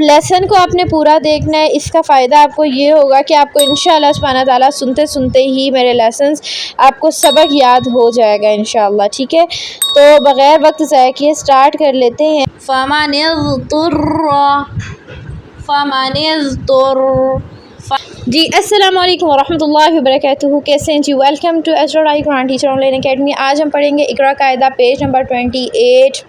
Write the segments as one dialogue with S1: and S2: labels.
S1: Lesson کو آپ نے پورا دیکھنا ہے. اس کا فائدہ آپ کو یہ ہوگا کہ آپ کو انشاءاللہ سبحانہ تعالیٰ سنتے سنتے ہی میرے لیسنس آپ کو سبق یاد ہو جائے گا انشاءاللہ. ٹھیک ہے, تو بغیر وقت ضائع کیے اسٹارٹ کر لیتے ہیں. فَمَنِ اضْطُرَّ جی السلام علیکم ورحمۃ اللہ وبرکاتہ. کیسے ہیں جی؟ ویلکم ٹو ایسٹرڈائی Quran teacher online academy. آج ہم پڑھیں گے اقرا قاعدہ پیج نمبر 28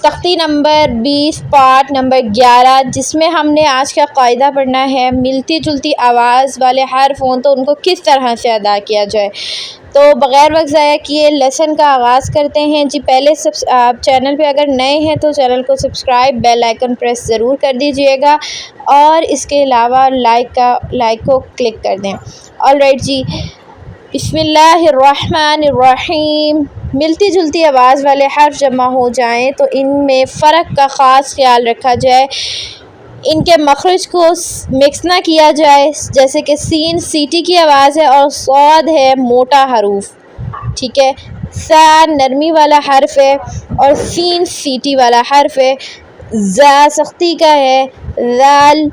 S1: تختی نمبر 20 پارٹ نمبر 11 جس میں ہم نے آج کا قاعدہ پڑھنا ہے ملتی جلتی آواز والے حرف ہوں تو ان کو کس طرح سے ادا کیا جائے. تو بغیر وقت ضائع کیے لیسن کا آغاز کرتے ہیں. جی پہلے آپ چینل پہ اگر نئے ہیں تو چینل کو سبسکرائب بیل آئیکن پریس ضرور کر دیجئے گا اور اس کے علاوہ لائک کو کلک کر دیں. آلرائٹ جی, بسم اللہ الرحمن الرحیم. ملتی جلتی آواز والے حرف جمع ہو جائیں تو ان میں فرق کا خاص خیال رکھا جائے. ان کے مخرج کو مکس نہ کیا جائے, جیسے کہ سین سیٹی کی آواز ہے اور صاد ہے موٹا حروف. ٹھیک ہے, سا نرمی والا حرف ہے اور سین سیٹی والا حرف ہے. زا سختی کا ہے, ذال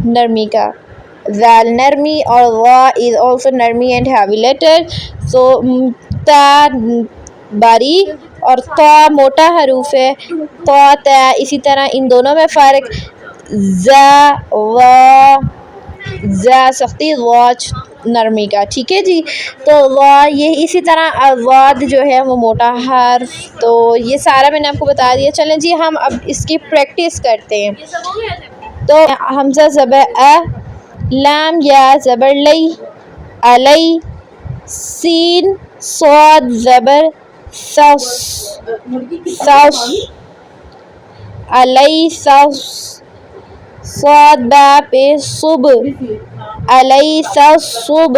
S1: نرمی کا, ذال نرمی اور وا is also نرمی and heavy letter. So تا باریک اور تا موٹا حروف ہے. تا تا اسی طرح ان دونوں میں فرق. زا وا, زا سختی, وا نرمی کا. ٹھیک ہے جی, تو وا یہ اسی طرح واد جو ہے وہ موٹا حرف. تو یہ سارا میں نے آپ کو بتا دیا. چلیں جی ہم اب اس کی پریکٹس کرتے ہیں. تو حمزہ زبر ا, لام یا زبر لی, علی, سین صاد زبر سس, سس, علی سس, صاد با پہ صب, علی سس صب.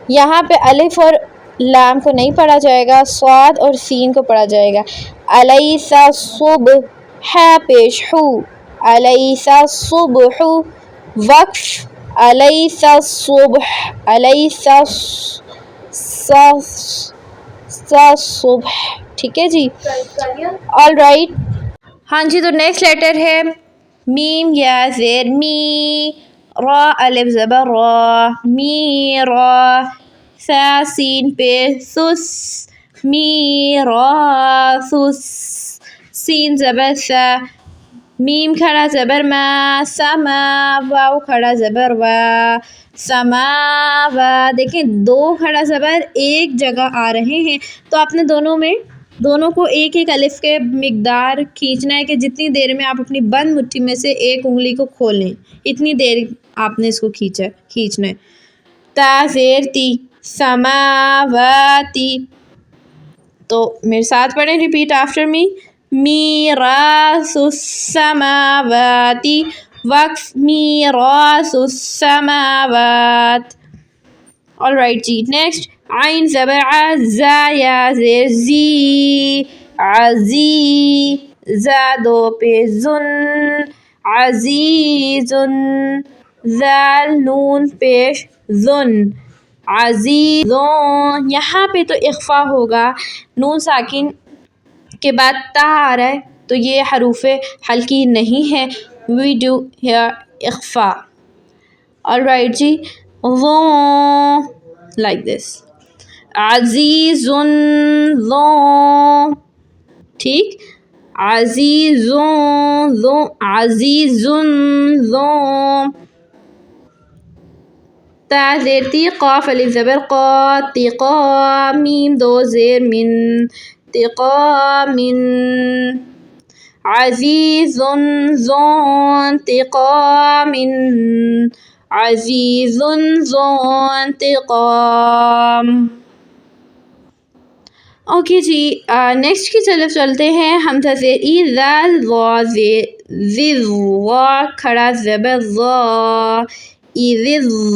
S1: یہاں پہ الف اور لام کو نہیں پڑھا جائے گا, صاد اور سین کو پڑھا جائے گا. علیس الصبح, ح پیش حو, علیس الصبح. وقف علیس الصبح, علیس الصبح. ٹھیک ہے جی, آل رائٹ. ہاں جی, تو نیکسٹ لیٹر ہے میم یا زیر می, را الف زبر را, می را. سا سین پہ سس, می را سس. سین زبر سا, میم کھڑا زبر ما, سما. واو کھڑا زبر وا, سما وا. دیکھیں دو کھڑا زبر ایک جگہ آ رہے ہیں تو آپ نے دونوں کو ایک ایک الف کے مقدار کھینچنا ہے کہ جتنی دیر میں آپ اپنی بند مٹھی میں سے ایک انگلی کو کھولیں اتنی دیر آپ نے اس کو کھینچنا ہے. تا زیر تی, سماواتی. تو میرے ساتھ پڑھیں, ریپیٹ آفٹر می. میراث السماواتی, وقف میراث السماوات. آل رائٹ جی, نیکسٹ عین زبر ع, زا یا زیر زی, عزی. زا دو پہ زن, عزیزن. ذال نون پیش زن, عزیزون. یہاں پہ تو اخفا ہوگا, نون ساکن کے بعد تا آ رہا ہے تو یہ حروف حلقی نہیں ہے. وی ڈو ہیئر اخفا. آل رائٹ جی, like this. عزیزن ذو, ٹھیک, عزیزن ذو, عزیزن ذو. تا زیر تی, قاف الف زبر قا, تقا. میم دو زیر من, تقامن. عزیزن ذو انتقامن, عزیزن ذو انتقام. اوکے جی, نیکسٹ کی طرف چلتے ہیں. حمزہ زیر ای, ذال وا زیر وا کھڑا زبر ذا,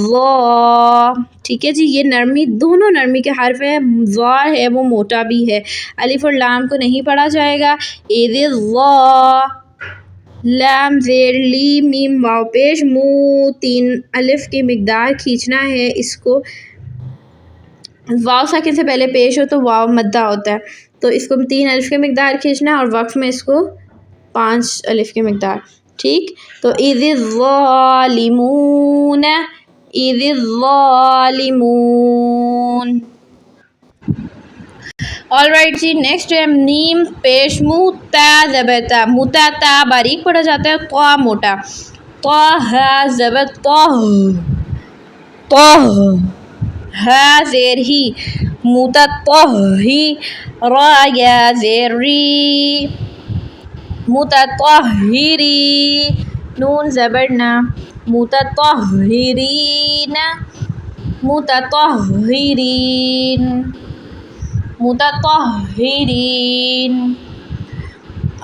S1: ذا. ٹھیک ہے جی, یہ نرمی دونوں نرمی کے حرف ہے. ذا ہے وہ موٹا بھی ہے, الف اور لام کو نہیں پڑھا جائے گا. ذا. لام زیر لی, میم واو پیش مو, تین الف کی مقدار کھینچنا ہے. اس کو واو ساکن سے پہلے پیش ہو تو واو مدہ ہوتا ہے. تو اس کو 3 الف کی مقدار کھینچنا ہے اور وقف میں اس کو 5 الف کی مقدار. ٹھیک. تو اذ الظالمون، اذ الظالمون. آل رائٹ جی. نیکسٹ ہے نیم پیش منہ تا زبر تا. موتا تا باریک پڑھا جاتا ہے، تو موٹا. تو ہا زبر تو، تو ہا زیر ہی، موتا تو ہی. را یا زیر ری، موتا تو ہی ری. نون زبر نا، موتا تو ہی ری نا، موتا تو ہی رین، متطہرین.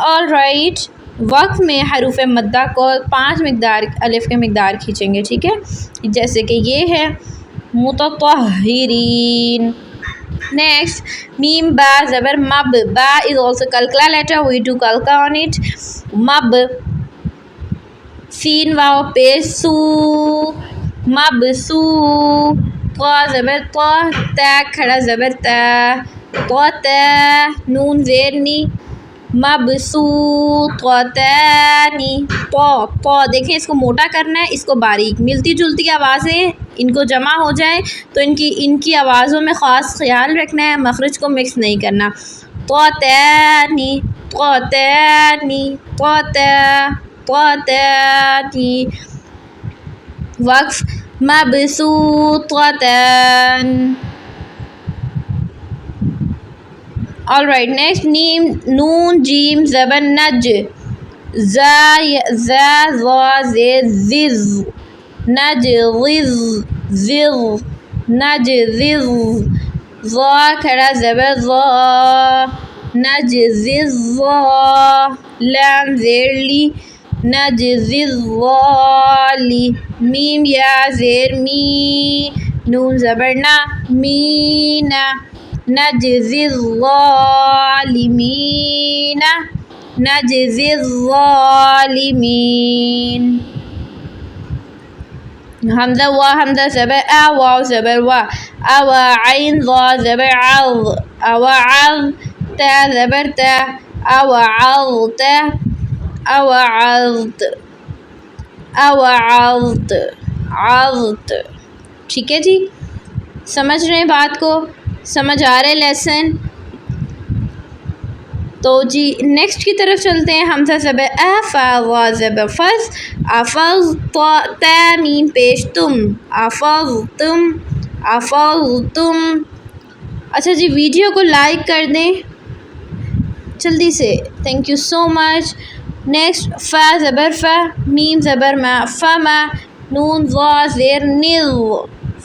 S1: All right. وقف میں حروف مدہ کو 5 مقدار الف کے مقدار کھینچیں گے. ٹھیک ہے، جیسے کہ یہ ہے متطہرین. نیکسٹ میم با زبر مب. با is also kalkala letter. We do kalka on it. مب. سین واو پیش سو، مب سو. تو زبر تو، تا کھڑا زبر تا، تو تا. نون زیر نی، مبسوطتانی. تو دیکھیں اس کو موٹا کرنا ہے، اس کو باریک. ملتی جلتی آوازیں ان کو جمع ہو جائے تو ان کی آوازوں میں خاص خیال رکھنا ہے، مخرج کو مکس نہیں کرنا. تو تانی، تو تانی، تو تا، تو تانی. وقف مبسوطتان. All right. نیکسٹ نیم نون جیم زبر نج. زا زا زیر زز، نج غز زغ، نج زغ. ضا کھڑا زبر ضا، نج زغ. لام زیر لی، نج زغالی. میم یا زیر می، نون زبر نا، مینا. نجزی الظالمین، نجزی الظالمین. حمزہ وا حمزہ زبر آ، واو زبر وا. اوا عین ضا زبر عض، اوا عض. تا زبر تا، اوا عضت، اوا عضت، اوا عضت، عضت. ٹھیک ہے جی. سمجھ رہے ہیں بات کو؟ سمجھ آ رہے لیسن؟ تو جی نیکسٹ کی طرف چلتے ہیں. حمزہ زبر ا، فا وا زبر فز، افز. تا میم پیش تم، افز تم، افز تم. اچھا جی ویڈیو کو لائک کر دیں جلدی سے، thank you so much. Next فا زبر فا، میم زبر ما، فما. نون ضا زیر نظ،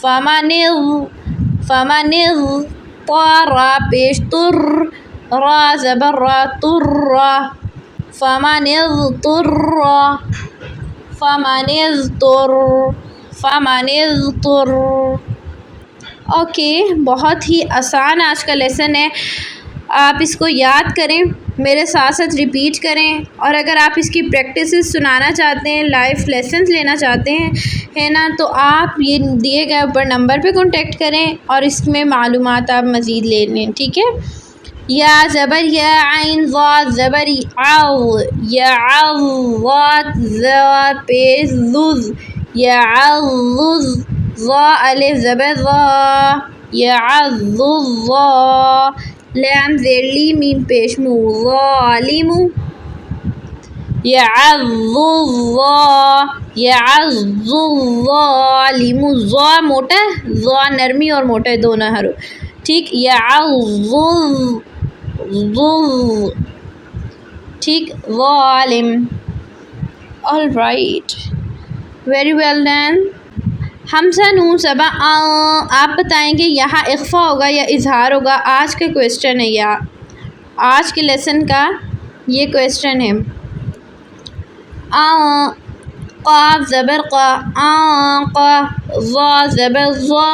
S1: فما نظ، فما نظ. طا را پیش تر، را زبر را تر، فما نضطر، فما نضطر، فما نضطر. اوکے، بہت ہی آسان آج کا لیسن ہے. آپ اس کو یاد کریں، میرے ساتھ ساتھ ریپیٹ کریں، اور اگر آپ اس کی پریکٹسز سنانا چاہتے ہیں، لائیو لیسنز لینا چاہتے ہیں ہے نا، تو آپ یہ دیے گئے اوپر نمبر پہ کانٹیکٹ کریں اور اس میں معلومات آپ مزید لے لیں. ٹھیک ہے. یا زبر یا، عین ضا زبر عض، یا عض. ضاد ذا پیش ذز، یا عض. ضا الف زبر ضا، یا عض ضا. لام زیر لی، میم پیش مو، ظالم، یعض الظا، یعض الظالم. ضا موٹا، ضا نرمی اور موٹا دونوں حروف. ٹھیک. یعض ٹھیک. ظالم. All right, very well done. Hamza نون صبا آپ بتائیں گے یہاں اخفا ہوگا یا اظہار ہوگا؟ آج کا کویسچن ہے، یا آج کے لیسن کا یہ کویسچن ہے. قاف زبر قا، قا. ضا زبر ضا،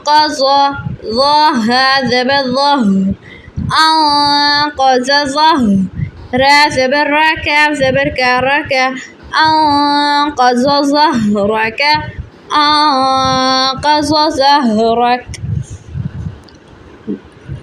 S1: قضا. ضا ہا زبر ضا، قضا. را زبر را، کاف زبر کا، را کا. قضا ظهرك، قضا ظهرك.